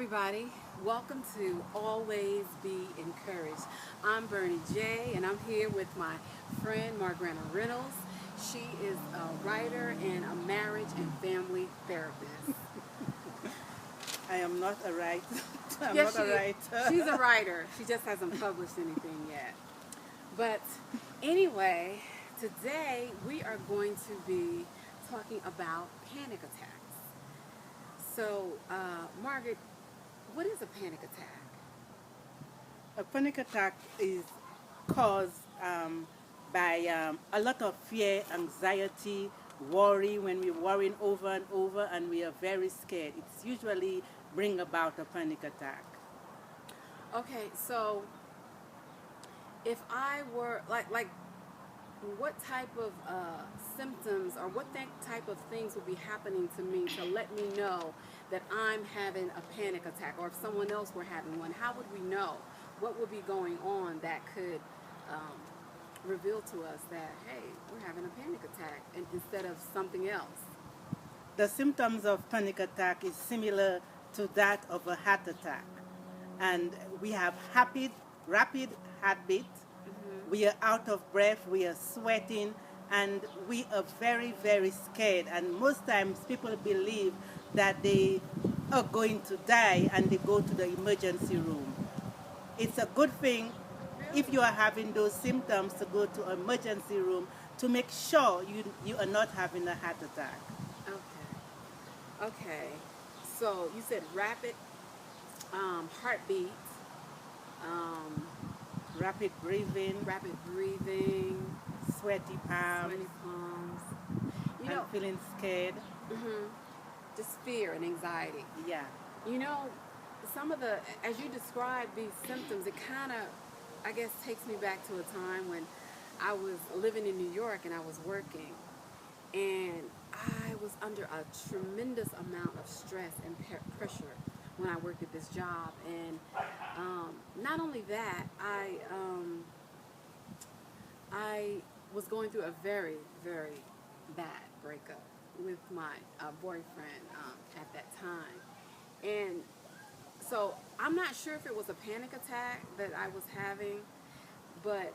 everybody. Welcome to Always Be Encouraged. I'm Bernie J, and I'm here with my friend Margrana Reynolds. She is a writer and a marriage and family therapist. I am not a writer. I'm Yes, not a writer. she's a writer. She just hasn't published anything yet. But anyway, today we are going to be talking about panic attacks. So, Margaret, what is a panic attack? A panic attack is caused by a lot of fear, anxiety, worry. When we're worrying over and over and we are very scared, it's usually bring about a panic attack. Okay, so if I were like, what type of symptoms or what type of things would be happening to me to let me know that I'm having a panic attack, or if someone else were having one? How would we know? What would be going on that could reveal to us that, hey, we're having a panic attack instead of something else? The symptoms of panic attack is similar to that of a heart attack. And we have rapid heartbeat. We are out of breath, we are sweating, and we are very, very scared. And most times people believe that they are going to die and they go to the emergency room. It's a good thing if you are having those symptoms to go to an emergency room to make sure you are not having a heart attack. Okay. Okay. So you said rapid heartbeat, um, Rapid breathing, rapid breathing, sweaty palms, sweaty palms. You and know, feeling scared. just fear and anxiety. Yeah. You know, some of the, as you describe these symptoms, it kind of, I guess, takes me back to a time when I was living in New York and I was working. And I was under a tremendous amount of stress and pressure when I worked at this job. And not only that, I was going through a very, very bad breakup with my boyfriend at that time. And so I'm not sure if it was a panic attack that I was having, but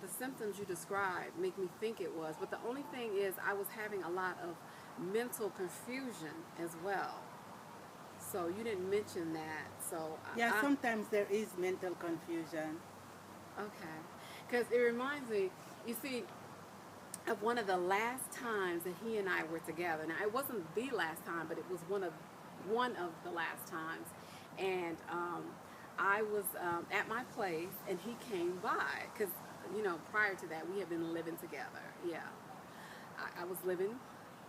the symptoms you described make me think it was. But the only thing is I was having a lot of mental confusion as well. So you didn't mention that. So Yeah, sometimes there is mental confusion. okay, because it reminds me, you see, of one of the last times that he and I were together. Now it wasn't the last time, but it was one of the last times, and I was at my place, and he came by because prior to that we had been living together. Yeah, I was living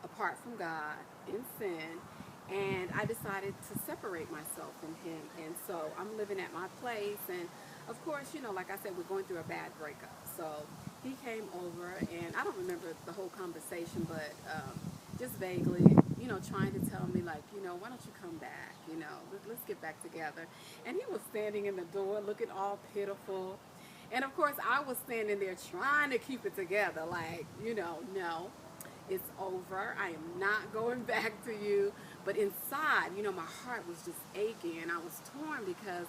apart from God in sin, and I decided to separate myself from him. And so I'm living at my place, and of course, like I said, we're going through a bad breakup. So he came over, and I don't remember the whole conversation, but just vaguely, trying to tell me, like, why don't you come back? Let's get back together. And he was standing in the door looking all pitiful. And of course, I was standing there trying to keep it together, like, no, it's over. I am not going back to you. But inside, my heart was just aching, and I was torn because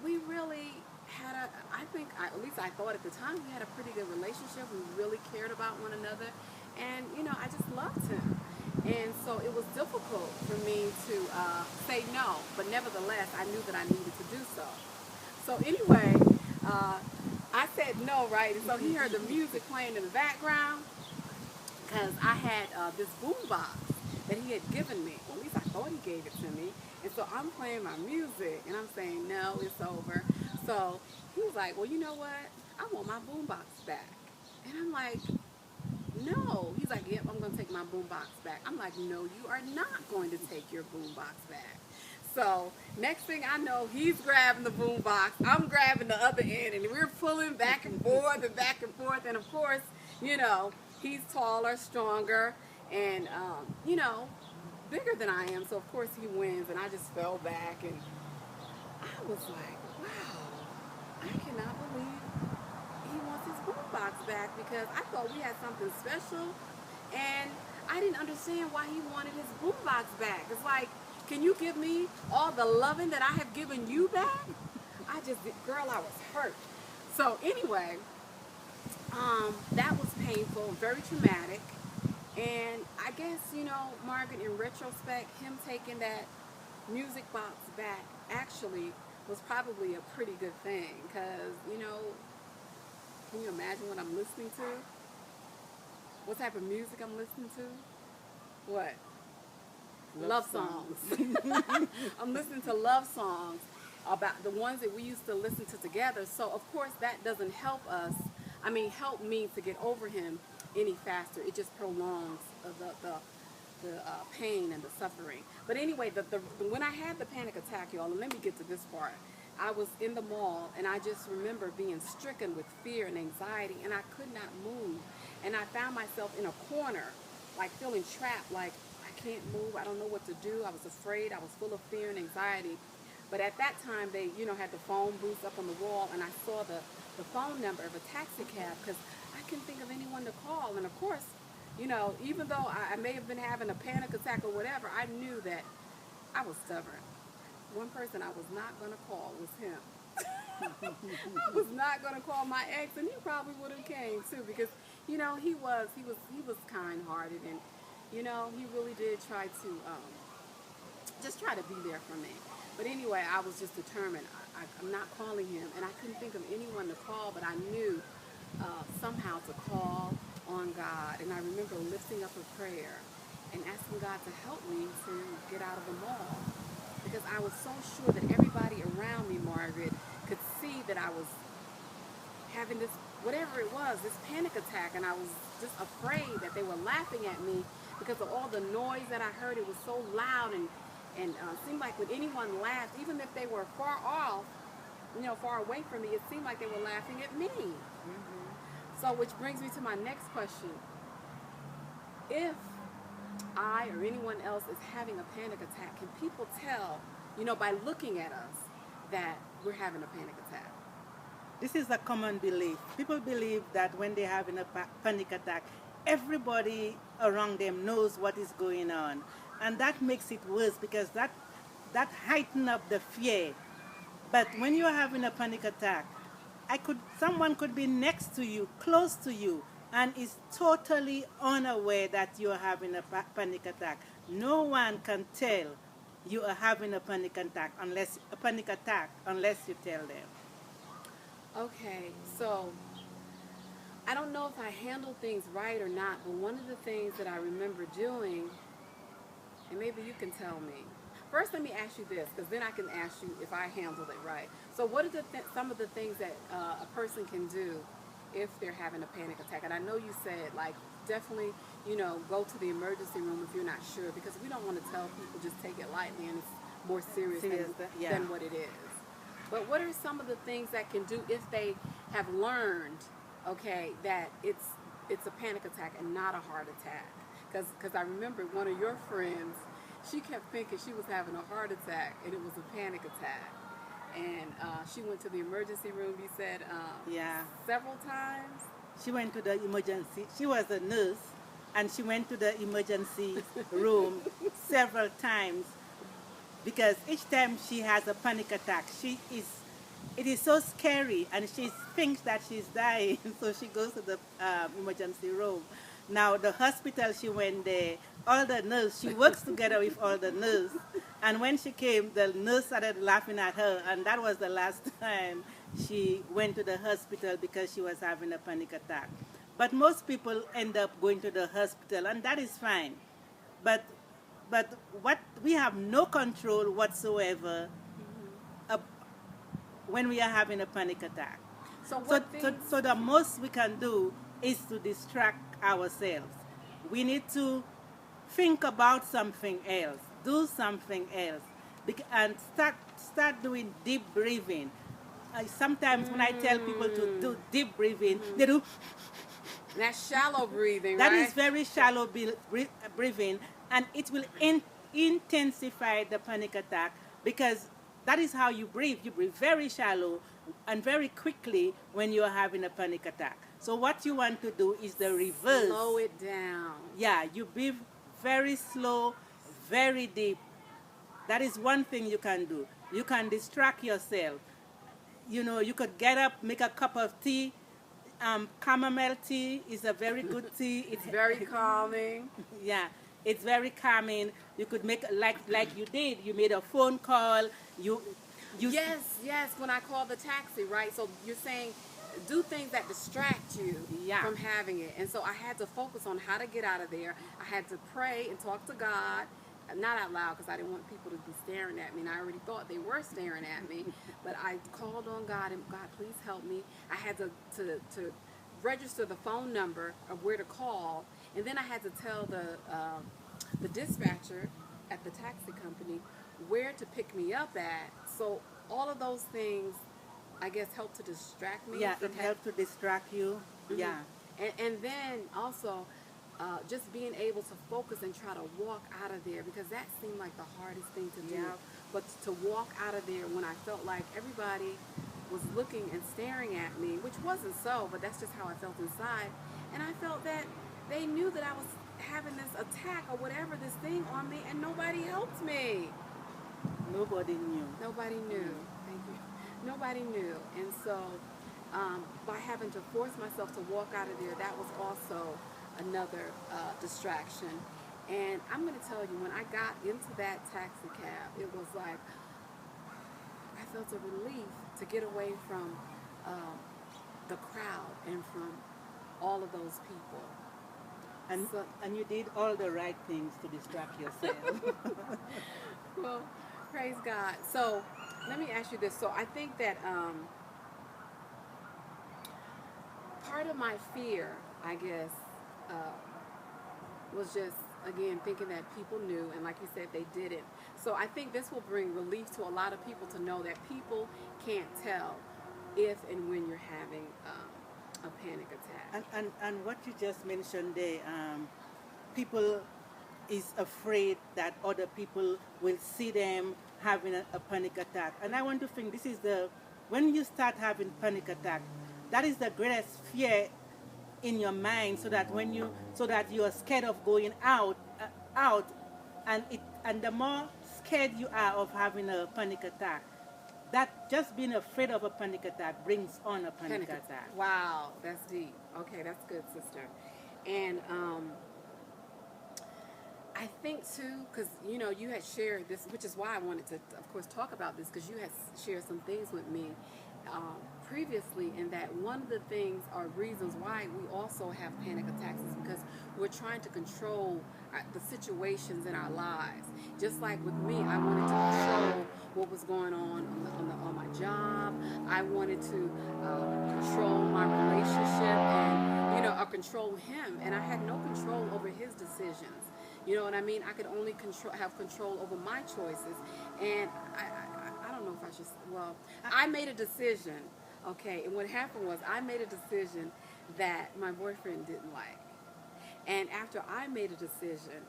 we really had at least I thought at the time, we had a pretty good relationship. We really cared about one another. And, I just loved him. And so it was difficult for me to say no. But nevertheless, I knew that I needed to do so. So anyway, I said no, right? And so he heard the music playing in the background because I had this boom box that he had given me. Well, at least I thought he gave it to me. And so I'm playing my music, and I'm saying, no, it's over. So he's like, well, you know what? I want my boom box back. And I'm like, no. He's like, yep, I'm going to take my boom box back. I'm like, no, you are not going to take your boom box back. So next thing I know, he's grabbing the boom box. I'm grabbing the other end, and we're pulling back and forth and back and forth. And of course, he's taller, stronger, and, bigger than I am. So of course he wins, and I just fell back, and I was like, wow, I cannot believe he wants his boombox back, because I thought we had something special, and I didn't understand why he wanted his boombox back. It's like, Can you give me all the loving that I have given you back? Girl, I was hurt. So anyway, that was painful, very traumatic. And I guess, Margaret, in retrospect, him taking that music box back actually was probably a pretty good thing. Because, can you imagine what I'm listening to? What type of music I'm listening to? What? Love songs. I'm listening to love songs about the ones that we used to listen to together. So, of course, that doesn't help me to get over him any faster. It just prolongs the pain and the suffering. But anyway, when I had the panic attack, y'all, and let me get to this part. I was in the mall, and I just remember being stricken with fear and anxiety, and I could not move. And I found myself in a corner, like feeling trapped, like I can't move, I don't know what to do. I was afraid, I was full of fear and anxiety. But at that time, they, had the phone booths up on the wall, and I saw the phone number of a taxi cab because I couldn't think of anyone to call. And of course, even though I may have been having a panic attack or whatever, I knew that I was stubborn. One person I was not going to call was him. I was not going to call my ex, and he probably would have came too because, he was kind-hearted, and, he really did try to just try to be there for me. But anyway, I was just determined. I'm not calling him, and I couldn't think of anyone to call, but I knew somehow to call on God. And I remember lifting up a prayer and asking God to help me to get out of the mall, because I was so sure that everybody around me, Margaret, could see that I was having this, whatever it was, this panic attack, and I was just afraid that they were laughing at me because of all the noise that I heard. It was so loud, and seemed like when anyone laughed, even if they were far off, far away from me, it seemed like they were laughing at me. Mm-hmm. So, which brings me to my next question. If I or anyone else is having a panic attack, can people tell, by looking at us, that we're having a panic attack? This is a common belief. People believe that when they're having a panic attack, everybody around them knows what is going on. And that makes it worse because that heightens up the fear. But when you're having a panic attack, someone could be next to you, close to you, and is totally unaware that you're having a panic attack. No one can tell you are having a panic attack unless you tell them. Okay, so I don't know if I handled things right or not, but one of the things that I remember doing, and maybe you can tell me. First, let me ask you this, because then I can ask you if I handled it right. So what are some of the things that a person can do if they're having a panic attack? And I know you said, definitely, go to the emergency room if you're not sure, because we don't want to tell people just take it lightly and it's more serious than what it is. But what are some of the things that can do if they have learned, that it's a panic attack and not a heart attack? Because I remember one of your friends, she kept thinking she was having a heart attack and it was a panic attack. And she went to the emergency room, you said, several times? She went to the emergency. She was a nurse, and she went to the emergency room several times because each time she has a panic attack, it is so scary, and she thinks that she's dying, so she goes to the emergency room. Now, the hospital she went there, she works together with all the nurses, and when she came, the nurse started laughing at her, and that was the last time she went to the hospital because she was having a panic attack. But most people end up going to the hospital, and that is fine. But what we have no control whatsoever when we are having a panic attack. So the most we can do is to distract ourselves. We need to think about something else, do something else, and start doing deep breathing. Sometimes when I tell people to do deep breathing, they do. That's shallow breathing, That right? is very shallow breathing, and it will intensify the panic attack because that is how you breathe. You breathe very shallow and very quickly when you are having a panic attack. So what you want to do is the reverse. Slow it down. Yeah, you breathe very slow, very deep, That is one thing you can do. You can distract yourself. You know, you could get up, make a cup of tea. Chamomile tea is a very good tea. It's very calming. Yeah, it's very calming. You could make like you did. You made a phone call. You Yes, when I call the taxi, right? So you're saying do things that distract you Yeah. from having it. And so I had to focus on how to get out of there. I had to pray and talk to God, not out loud because I didn't want people to be staring at me. And I already thought they were staring at me. But I called on God and God, please help me. I had to register the phone number of where to call. And then I had to tell the dispatcher at the taxi company where to pick me up at. So all of those things, I guess, helped to distract me. Yeah, from it helped to distract you. Mhm. Yeah. And then also just being able to focus and try to walk out of there, because that seemed like the hardest thing to do. Yeah. But to walk out of there when I felt like everybody was looking and staring at me, which wasn't so, but that's just how I felt inside. And I felt that they knew that I was having this attack or whatever, this thing on me, and nobody helped me. Nobody knew. Nobody knew. Thank you. Nobody knew. And so by having to force myself to walk out of there, that was also another distraction. And I'm going to tell you, when I got into that taxi cab, it was like I felt a relief to get away from the crowd and from all of those people. And So- and you did all the right things to distract yourself. Well, praise God. So let me ask you this. So I think that part of my fear, I guess, was just, again, thinking that people knew, and like you said, they didn't. So I think this will bring relief to a lot of people to know that people can't tell if and when you're having a panic attack. And what you just mentioned there, people is afraid that other people will see them having a panic attack. And I want to think this is when you start having panic attack, that is the greatest fear in your mind, so that you are scared of going out, and the more scared you are of having a panic attack, that just being afraid of a panic attack brings on a panic attack. Wow, that's deep. Okay, that's good, sister. And I think too, because you had shared this, which is why I wanted to, of course, talk about this, because you had shared some things with me previously, in that one of the things or reasons why we also have panic attacks is because we're trying to control the situations in our lives. Just like with me, I wanted to control what was going on my job. I wanted to control my relationship and or control him, and I had no control over his decisions. You know what I mean? I could only have control over my choices, and I don't know if I should. Well, I made a decision. Okay, and what happened was I made a decision that my boyfriend didn't like, and after I made a decision,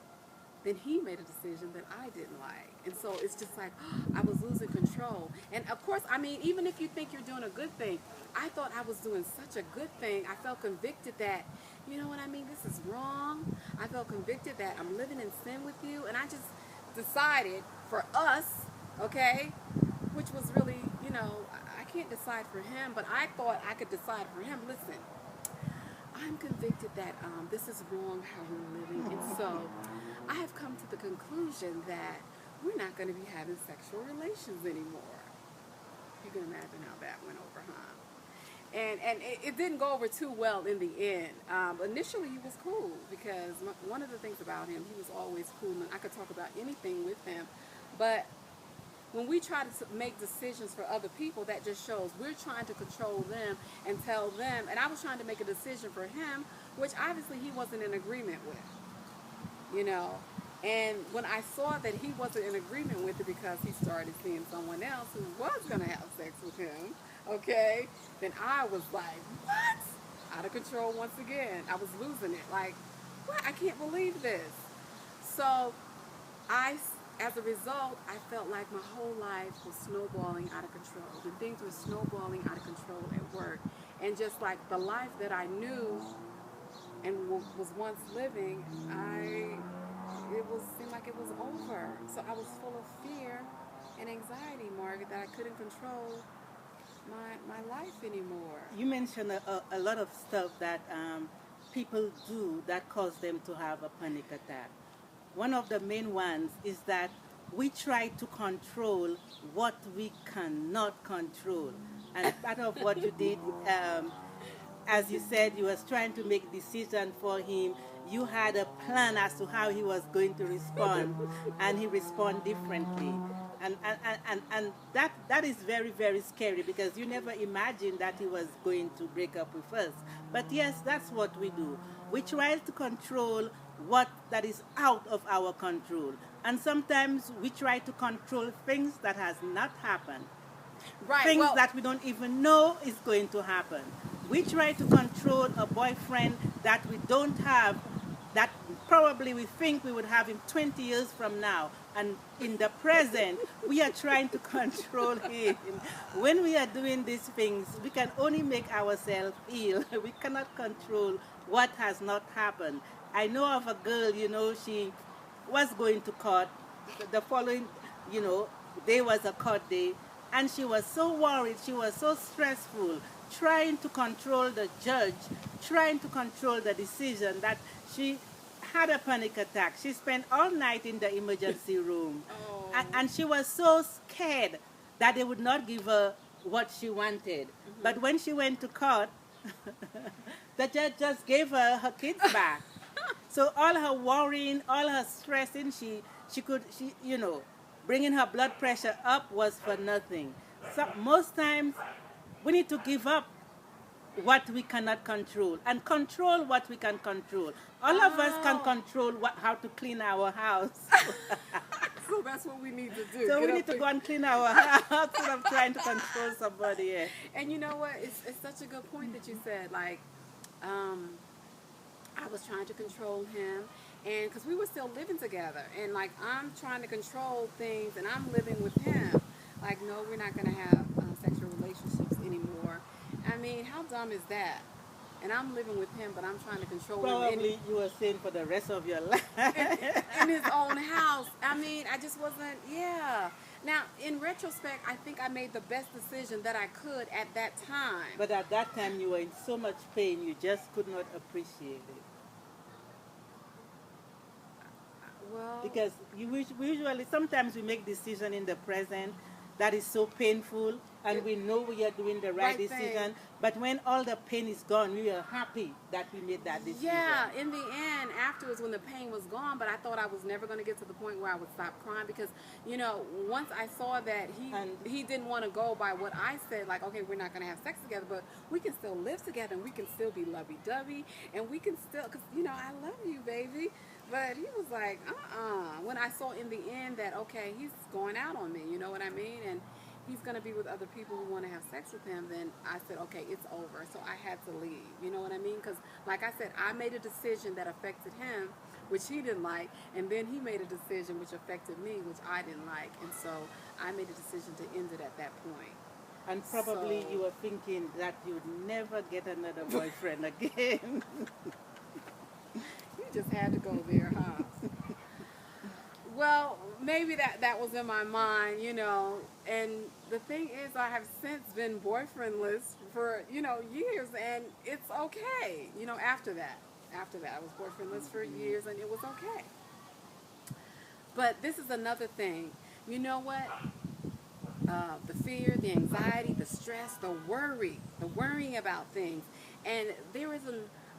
then he made a decision that I didn't like. And so it's just like I was losing control. And of course, I mean, even if you think you're doing a good thing, I thought I was doing such a good thing. I felt convicted that, you know what I mean, this is wrong. I felt convicted that I'm living in sin with you. And I just decided for us, okay, which was really, I can't decide for him, but I thought I could decide for him. Listen, I'm convicted that this is wrong how we're living. And so I have come to the conclusion that we're not going to be having sexual relations anymore. You can imagine how that went over, huh? And it didn't go over too well in the end. Initially, he was cool, because one of the things about him, he was always cool, and I could talk about anything with him. But when we try to make decisions for other people, that just shows we're trying to control them and tell them. And I was trying to make a decision for him, which obviously he wasn't in agreement with. And when I saw that he wasn't in agreement with it because he started seeing someone else who was going to have sex with him, okay, then I was like, what? Out of control once again. I was losing it. Like, what? I can't believe this. So as a result, I felt like my whole life was snowballing out of control. The things were snowballing out of control at work. And just like the life that I knew and was once living, it was seemed like it was over. So I was full of fear and anxiety, Margaret, that I couldn't control my life anymore. You mentioned a lot of stuff that people do that cause them to have a panic attack. One of the main ones is that we try to control what we cannot control. And part of what you did, as you said, you was trying to make decision for him. You had a plan as to how he was going to respond, and he responded differently. And that is very, very scary because you never imagined that he was going to break up with us. But yes, that's what we do. We try to control what that is out of our control. And sometimes we try to control things that has not happened. Right. Things Well, that we don't even know is going to happen. We try to control a boyfriend that we don't have, that probably we think we would have him 20 years from now. And in the present, we are trying to control him. When we are doing these things, we can only make ourselves ill. We cannot control what has not happened. I know of a girl, she was going to court. The following, day was a court day. And she was so worried, she was so stressful, trying to control the judge, trying to control the decision, that she had a panic attack. She spent all night in the emergency room. Oh. And she was so scared that they would not give her what she wanted. Mm-hmm. But when she went to court, the judge just gave her kids back. So all her worrying, all her stressing, bringing her blood pressure up was for nothing. So most times, we need to give up what we cannot control and control what we can control. All of us can control how to clean our house. So that's what we need to do. So Get we up need to and- go and clean our house instead of trying to control somebody else. And you know what? It's such a good point that you said. Like, I was trying to control him, and because we were still living together, and like I'm trying to control things, and I'm living with him. Like, no, we're not gonna have sexual relationships anymore. I mean, how dumb is that? And I'm living with him, but I'm trying to control him Probably you were saying for the rest of your life. in his own house. I mean, I just wasn't. Yeah. Now, in retrospect, I think I made the best decision that I could at that time. But at that time, you were in so much pain, you just could not appreciate it. Well, Because we usually, sometimes we make decision in the present that is so painful, and we know we are doing the right Right thing. decision. But when all the pain is gone, we are happy that we made that decision. yeah, in the end, afterwards when the pain was gone, but I thought I was never going to get to the point where I would stop crying because, once I saw that he didn't want to go by what I said, like, okay, we're not going to have sex together, but we can still live together and we can still be lovey-dovey and we can still, because, I love you, baby. But he was like, when I saw in the end that, okay, he's going out on me, you know what I mean? And he's going to be with other people who want to have sex with him, then I said, okay, it's over. So I had to leave, you know what I mean? Because, like I said, I made a decision that affected him, which he didn't like, and then he made a decision which affected me, which I didn't like. And so I made a decision to end it at that point. And probably So- you were thinking that you'd never get another boyfriend again. You just had to go there, huh? Well, maybe that was in my mind, and the thing is I have since been boyfriendless for, years, and it's okay, after that I was boyfriendless for years and it was okay. But this is another thing, you know what? The fear, the anxiety, the stress, the worrying about things. And there is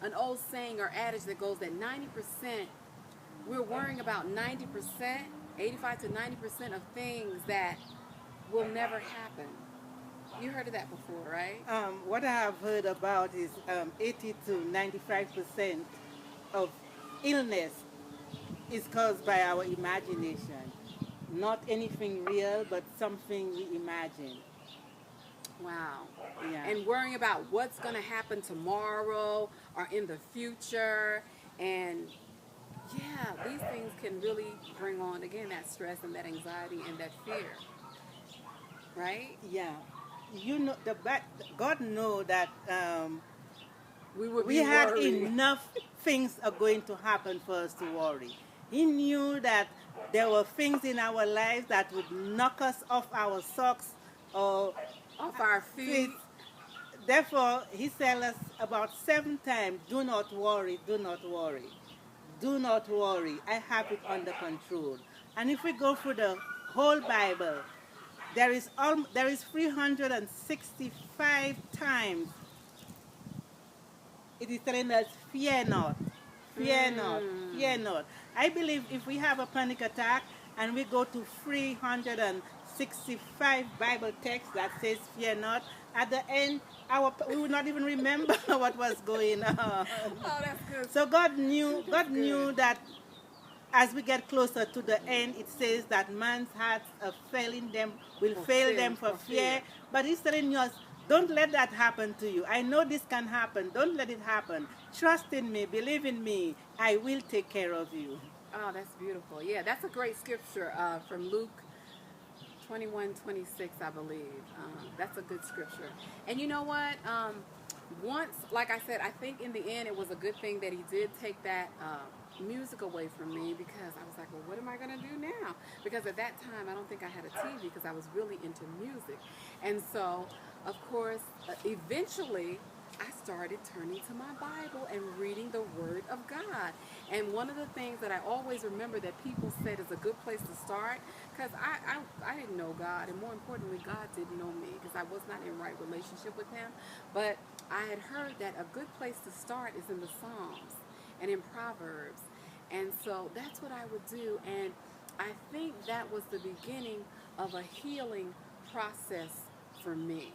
an old saying or adage that goes that 90%, we're worrying about 90%, 85 to 90% of things that will never happen. You heard of that before, right? What I have heard about is 80 to 95% of illness is caused by our imagination. Not anything real, but something we imagine. Wow. Yeah. And worrying about what's going to happen tomorrow or in the future. And yeah, these things can really bring on, again, that stress and that anxiety and that fear. Right? Yeah. God know that We would we be had worried. enough things are going to happen for us to worry. He knew that there were things in our lives that would knock us off our socks or Off our feet. feet. Therefore, he tells us about 7 times, do not worry, do not worry. Do not worry, I have it under control. And if we go through the whole Bible, there is 365 times it is telling us, fear not, fear not, fear not. I believe if we have a panic attack and we go to 365 Bible texts that says fear not, at the end, we would not even remember what was going on. Oh, that's good. So God knew that as we get closer to the end, it says that man's hearts are failing them, will fail them for fear. But he's telling us, don't let that happen to you. I know this can happen. Don't let it happen. Trust in me. Believe in me. I will take care of you. Oh, that's beautiful. Yeah, that's a great scripture from Luke 21:26, I believe. That's a good scripture. And you know what? Once, like I said, I think in the end it was a good thing that he did take that music away from me, because I was like, well, what am I going to do now? Because at that time, I don't think I had a TV because I was really into music. And so, of course, eventually, I started turning to my Bible and reading the Word of God. And one of the things that I always remember that people said is a good place to start, because I didn't know God, and more importantly, God didn't know me, because I was not in right relationship with Him. But I had heard that a good place to start is in the Psalms and in Proverbs. And so that's what I would do. And I think that was the beginning of a healing process for me.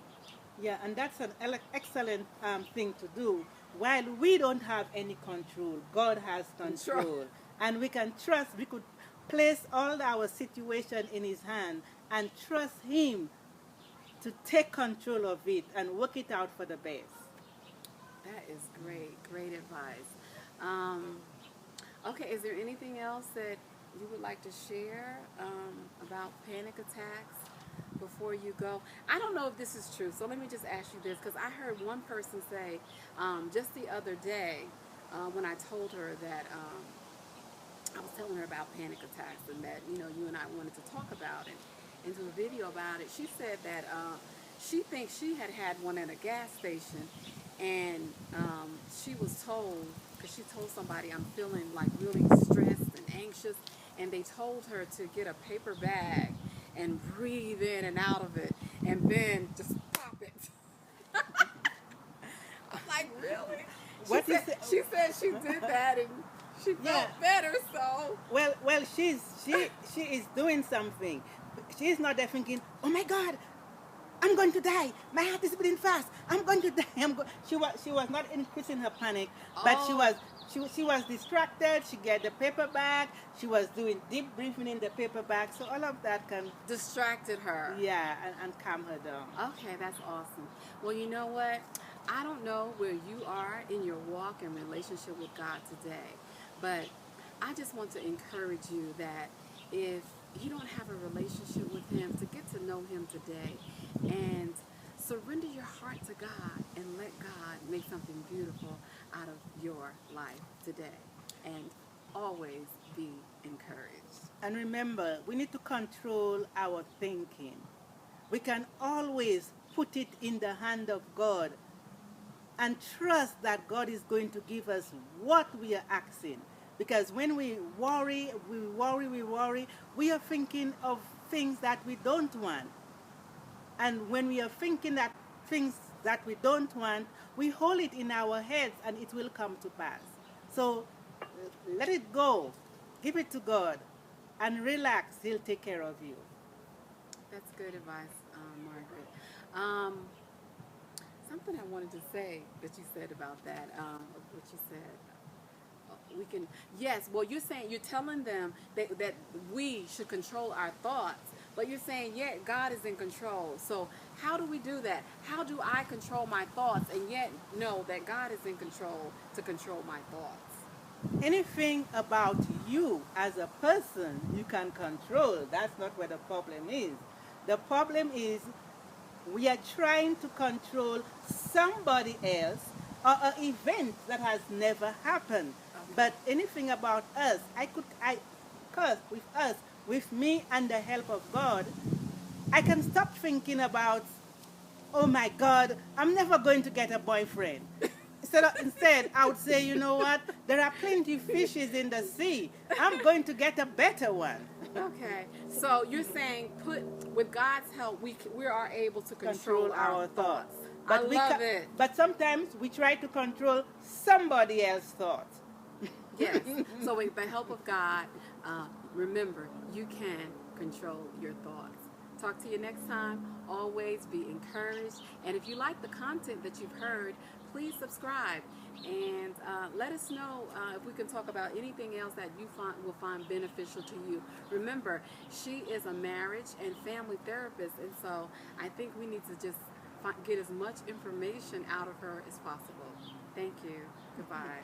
Yeah, and that's an excellent thing to do. While we don't have any control, God has control. And we can trust, we could place all our situation in His hand and trust Him to take control of it and work it out for the best. That is great, great advice. Okay, is there anything else that you would like to share about panic attacks before you go? I don't know if this is true, so let me just ask you this, because I heard one person say just the other day when I told her that I was telling her about panic attacks and that, you know, you and I wanted to talk about it and do a video about it. She said that she thinks she had one at a gas station, and she was told, because she told somebody, I'm feeling like really stressed and anxious, and they told her to get a paper bag and breathe in and out of it and then just pop it. I'm like, really? She said she did that and she felt better, so. Well, she is doing something. She's not there thinking, oh my God, I'm going to die. My heart is beating fast. I'm going to die. She was not increasing her panic, but she was distracted. She get the paper bag. She was doing deep breathing in the paper bag. So all of that can distracted her. Yeah, and calm her down. Okay, that's awesome. Well, you know what? I don't know where you are in your walk and relationship with God today, but I just want to encourage you that if you don't have a relationship with Him, to get to know Him today and surrender your heart to God and let God make something beautiful out of your life today, and always be encouraged. And remember, we need to control our thinking. We can always put it in the hand of God and trust that God is going to give us what we are asking. Because when we worry, we are thinking of things that we don't want. And when we are thinking that things that we don't want, we hold it in our heads and it will come to pass. So let it go. Give it to God and relax. He'll take care of you. That's good advice, Margaret. Something I wanted to say that you said about that, what you said. You're saying, you're telling them that we should control our thoughts, but you're saying, God is in control. So how do we do that? How do I control my thoughts and yet know that God is in control to control my thoughts? Anything about you as a person you can control. That's not where the problem is. The problem is we are trying to control somebody else or an event that has never happened. But anything about us, cause with me and the help of God, I can stop thinking about, oh my God, I'm never going to get a boyfriend. Instead, I would say, you know what? There are plenty of fishes in the sea. I'm going to get a better one. Okay, so you're saying with God's help, we are able to control our thoughts. I love it. But sometimes we try to control somebody else's thoughts. Yes. So with the help of God, remember, you can control your thoughts. Talk to you next time. Always be encouraged. And if you like the content that you've heard, please subscribe and let us know if we can talk about anything else that you will find beneficial to you. Remember, she is a marriage and family therapist, and so I think we need to just get as much information out of her as possible. Thank you. Goodbye.